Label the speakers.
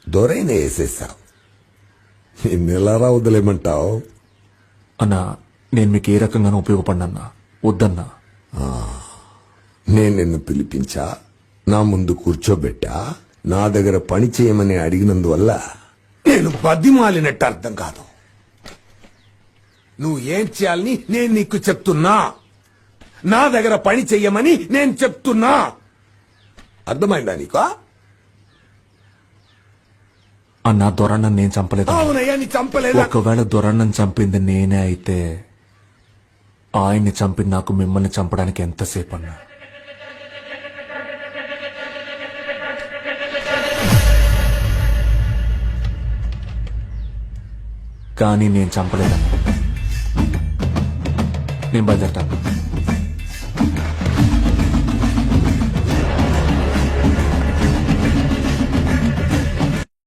Speaker 1: దొరైన వేసేసావు. నిన్నెలారా వదిలేమంటావు?
Speaker 2: అన్నా, నేను మీకు ఏ రకంగానూ ఉపయోగపడినన్నా వద్దన్నా.
Speaker 1: నేను నిన్ను పిలిపించా, నా ముందు కూర్చోబెట్టా, నా దగ్గర పని చేయమని అడిగినందువల్ల నేను బతిమాలినట్టు అర్థం కాదు. నువ్వు ఏం చేయాలని నేను నీకు చెప్తున్నా, నా దగ్గర పని చెయ్యమని నేను చెప్తున్నా. అర్థమైందా నీకు?
Speaker 2: అన్నా, దొరన్నను నేను చంపలేదు.
Speaker 1: అవునయ్యా, నీ చంపలేదా?
Speaker 2: ఒకవేళ దొరన్నను చంపింది నేనే అయితే ఆయన్ని చంపి నాకు మిమ్మల్ని చంపడానికి ఎంతసేపు అన్నా? కానీ నేను చంపలేదన్నా. నేను బయలుదేరతాను.